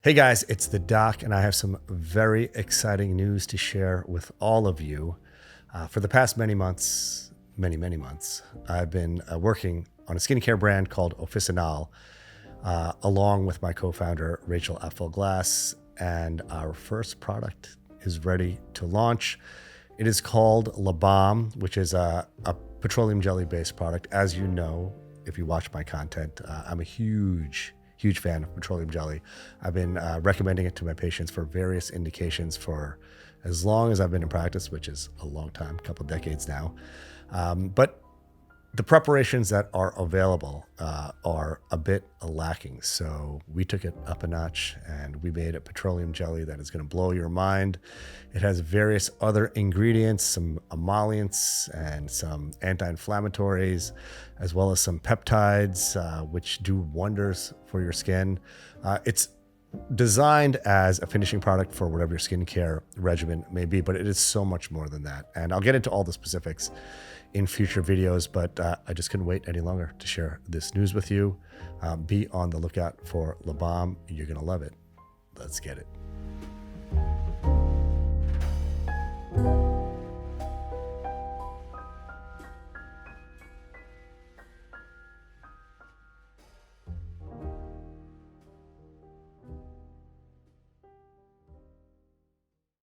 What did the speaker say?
Hey guys, it's the doc, and I have some very exciting news to share with all of you. For the past many months, many months, I've been working on a skincare brand called Oficinale, along with my co founder, Rachel Glass, and our first product is ready to launch. It is called La Balm, which is a petroleum jelly based product. As you know, if you watch my content, I'm a huge fan of petroleum jelly. I've been recommending it to my patients for various indications for as long as I've been in practice, which is a long time, a couple decades now. But the preparations that are available are a bit lacking. So we took it up a notch and we made a petroleum jelly that is going to blow your mind. It has various other ingredients, some emollients and some anti-inflammatories, as well as some peptides, which do wonders for your skin. It's designed as a finishing product for whatever your skincare regimen may be, but it is so much more than that. And I'll get into all the specifics in future videos, but I just couldn't wait any longer to share this news with you. Be on the lookout for La Balm. You're going to love it. Let's get it.